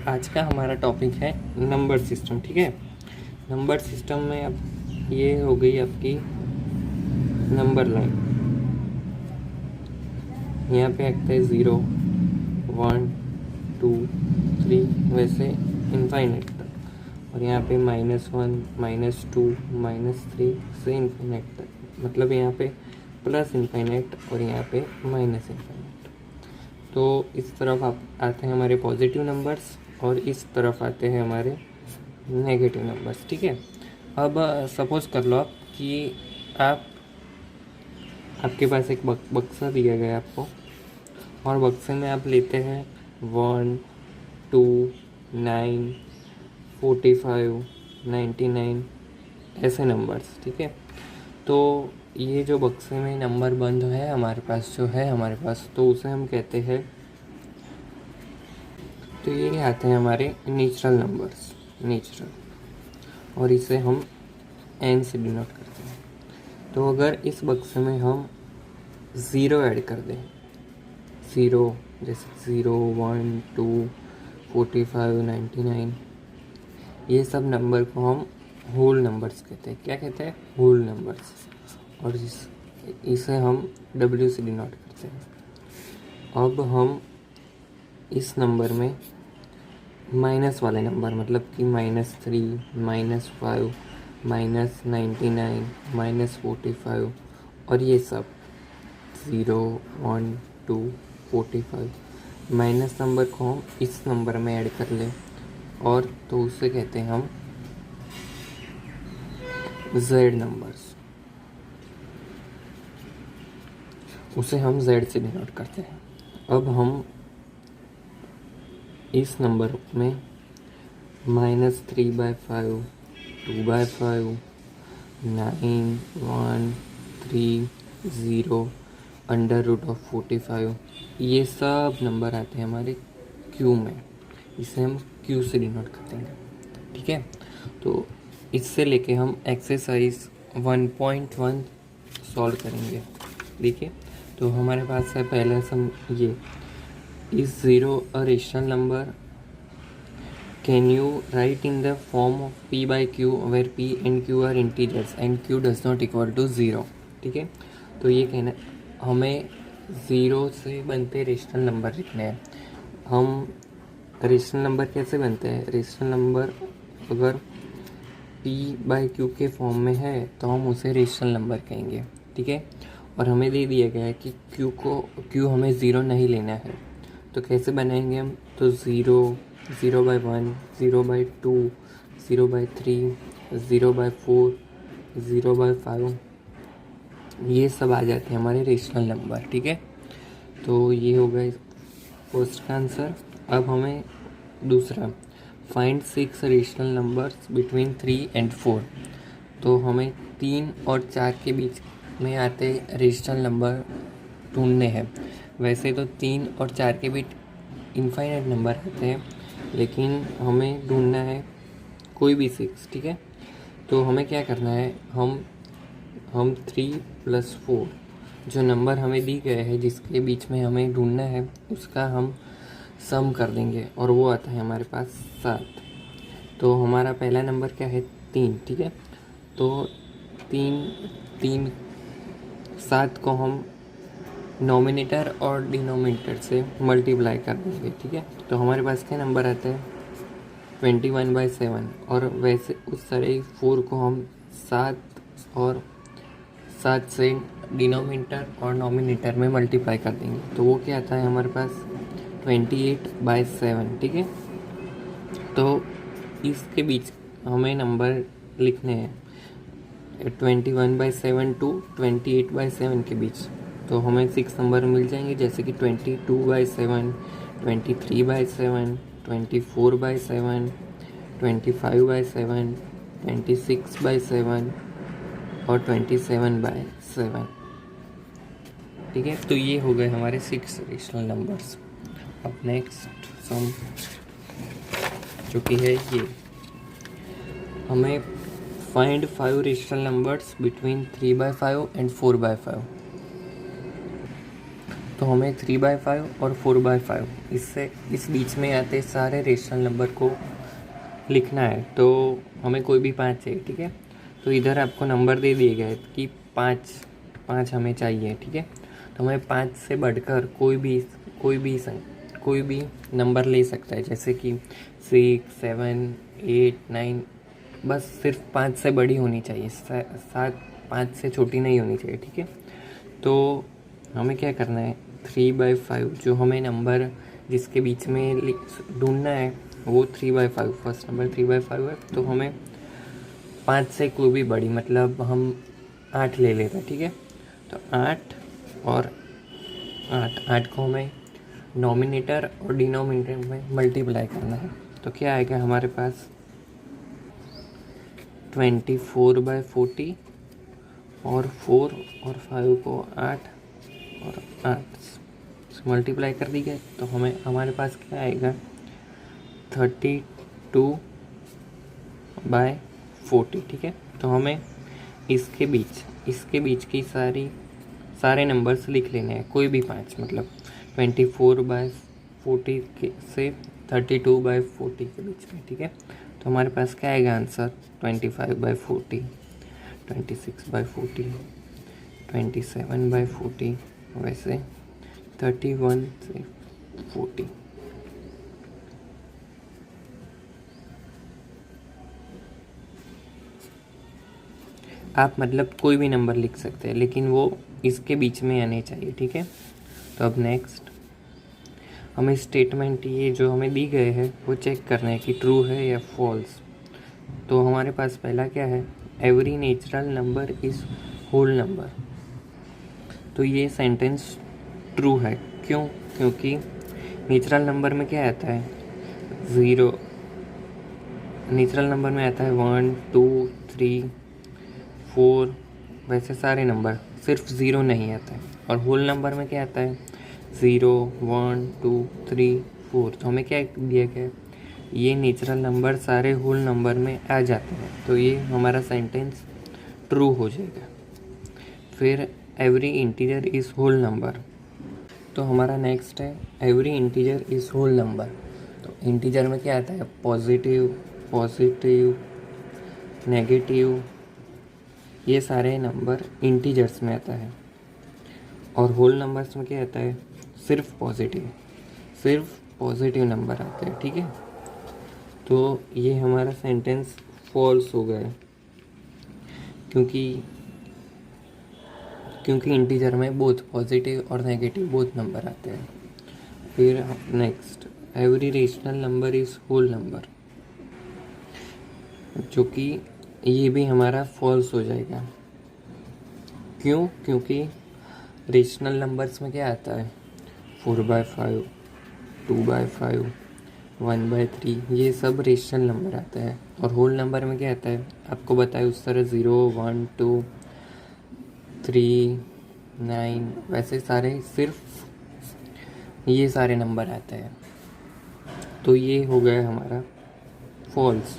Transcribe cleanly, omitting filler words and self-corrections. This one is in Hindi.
आज का हमारा टॉपिक है नंबर सिस्टम। ठीक है, नंबर सिस्टम में अब ये हो गई आपकी नंबर लाइन। यहाँ पे आता है 0, 1, 2, 3 वैसे इनफाइनाइट तक, और यहाँ पे -1, -2, -3 से इनफाइनाइट तक, मतलब यहाँ पे प्लस इनफाइनाइट और यहाँ पे माइनस इनफाइनाइट। तो इस तरफ आप आते हैं हमारे पॉजिटिव नंबर्स और इस तरफ आते हैं हमारे नेगेटिव नंबर्स। ठीक है, अब सपोज़ कर लो आप कि आपके पास एक बक्सा दिया गया है आपको, और बक्से में आप लेते हैं 1, 2, 9, 45, 99 ऐसे नंबर्स। ठीक है, तो ये जो बक्से में नंबर बंद है हमारे पास तो उसे हम कहते हैं, तो ये आते हैं हमारे नेचुरल नंबर्स, और इसे हम n से डिनोट करते हैं। तो अगर इस बक्से में हम 0 ऐड कर दें, 0 जैसे 0, 1, 2, 45, 99, ये सब नंबर को हम होल नंबर्स कहते हैं। क्या कहते हैं? Whole numbers. और इसे हम w से डिनोट करते हैं। अब हम इस नंबर में माइनस वाले नंबर, मतलब कि -3, -5, -99, -45 और ये सब 0, 1, 2, 45 माइनस नंबर को हम इस नंबर में ऐड कर लें, और तो उसे कहते हैं हम z नंबर्स। उसे हम z से डिनोट करते हैं। अब हम इस नंबर में -3/5, 2/5, 9, 1, 3, 0, √45 ये सब नंबर आते हैं हमारे क्यू में। इसे हम क्यू से डिनोट करते हैं। ठीक है, तो इससे लेके हम एक्सरसाइज 1.1 सॉल्व करेंगे। देखिए, तो हमारे पास है पहला सम ये, is 0 a rational number? Can you write in the form of p by q where p and q are integers and q does not equal to 0? ठीक है, तो ये कहना हमें 0 से बनते रेशनल नंबर लिखने हैं। हम रेशनल नंबर कैसे बनते हैं? रेशनल नंबर अगर p by q के फॉर्म में है तो हम उसे रेशनल नंबर कहेंगे। ठीक है, और हमें दे दिया गया है कि q हमें 0 नहीं लेना है, तो कैसे बनाएंगे हम? तो 0, 0/1, 0/2, 0/3, 0/4, 0/5 ये सब आ जाते हैं हमारे रेशनल नंबर। ठीक है, तो ये हो गया फर्स्ट का आंसर। अब हमें दूसरा, find 6 rational numbers between 3 and 4। तो हमें 3 और 4 के बीच में आते रेशनल नंबर ढूंढने हैं। वैसे तो 3 और 4 के बीच इनफाइनाइट नंबर आते हैं, लेकिन हमें ढूंढना है कोई भी 6। ठीक है, तो हमें क्या करना है, हम 3 + 4 जो नंबर हमें दी गए हैं जिसके बीच में हमें ढूंढना है उसका हम सम कर देंगे, और वो आता है हमारे पास 7। तो हमारा पहला नंबर क्या है? 3। ठीक है, तो 7 को हम नॉमिनेटर और डिनोमिनेटर से मल्टीप्लाई कर देंगे। ठीक है, तो हमारे पास क्या नंबर आता है? 21/7। और वैसे उस तरह 4 को हम 7 से डिनोमिनेटर और नॉमिनेटर में मल्टीप्लाई कर देंगे, तो वो क्या आता है हमारे पास? 28/7। ठीक है, तो इसके बीच हमें नंबर लिखने हैं 21/7 to 28/7 के बीच। तो हमें 6 नंबर मिल जाएंगे, जैसे कि 22/7, 23/7, 24/7, 25/7, 26/7 और 27/7। ठीक है, तो ये हो गए हमारे 6 रेशनल नंबर्स। अब नेक्स्ट सम जो कि है ये, हमें find 5 rational numbers between 3/5 and 4/5। तो हमें 3/5 और 4/5 इससे इस बीच में आते सारे रेशनल नंबर को लिखना है। तो हमें कोई भी 5 चाहिए, ठीक है। तो इधर आपको नंबर दे दिए गए कि 5 हमें चाहिए, ठीक है। तो हमें 5 से बढ़कर कोई भी नंबर ले सकता है, जैसे कि 6, 7, 8, 9, बस सिर्फ 5 से बड़ी होनी चाहिए, 5 से छोटी नहीं होनी चाहिए, ठीक है। तो हमें क्या करना है, 3/5 जो हमें नंबर जिसके बीच में ढूंढना है वो 3/5, फर्स्ट नंबर 3/5 है। तो हमें 5 से कोई भी बड़ी, मतलब हम 8 ले लेते हैं, ठीक है। तो 8 और 8 को हमें नॉमिनेटर और डिनोमिनेटर में मल्टीप्लाई करना है। तो क्या आएगा हमारे पास 24/40 और 4 और 5 को 8 और 8 से मल्टीप्लाई कर दी गई। तो हमारे पास क्या आएगा 32/40, ठीक है। तो हमें इसके बीच की सारे नंबर्स लिख लेने हैं, कोई भी 5, मतलब 24/40 से 32/40 के बीच में, ठीक है। तो हमारे पास क्या आएगा आंसर 25/40, 26/40, 27/40, वैसे 31 से 40। आप मतलब कोई भी नंबर लिख सकते हैं, लेकिन वो इसके बीच में आने चाहिए, ठीक है। तो अब नेक्स्ट हमें स्टेटमेंट ये जो हमें दी गए हैं वो चेक करना है कि ट्रू है या फॉल्स। तो हमारे पास पहला क्या है, every natural number is whole number. तो ये सेंटेंस ट्रू है, क्यों? क्योंकि नेचुरल नंबर में क्या आता है 0, नेचुरल नंबर में आता है 1, 2, 3, 4, वैसे सारे नंबर, सिर्फ 0 नहीं आता है। और होल नंबर में क्या आता है 0, 1, 2, 3, 4। तो हमें क्या दिया गया है, ये नेचुरल नंबर सारे होल नंबर में आ जाते हैं। तो ये हमारा सेंटेंस ट्रू हो जाएगा। फिर every integer is whole number. तो हमारा नेक्स्ट है every integer is whole number. तो इंटीजर में क्या आता है पॉजिटिव, नेगेटिव, ये सारे नंबर इंटीजर्स में आता है। और होल नंबर्स में क्या आता है सिर्फ पॉजिटिव नंबर आते हैं, ठीक है। तो ये हमारा सेंटेंस फॉल्स हो गया, क्योंकि इंटीजर में बोथ पॉजिटिव और नेगेटिव बोथ नंबर आते हैं। फिर next every rational number is whole number, जो कि ये भी हमारा फॉल्स हो जाएगा। क्यों? क्योंकि रेशनल नंबर्स में क्या आता है 4/5, 2/5, 1/3, ये सब रेशनल नंबर आता है। और होल नंबर में क्या आता है आपको बताया उस तरह 0, 1, 2, 3, 9, वैसे सारे सिर्फ ये सारे नंबर आते हैं। तो ये हो गया हमारा फॉल्स।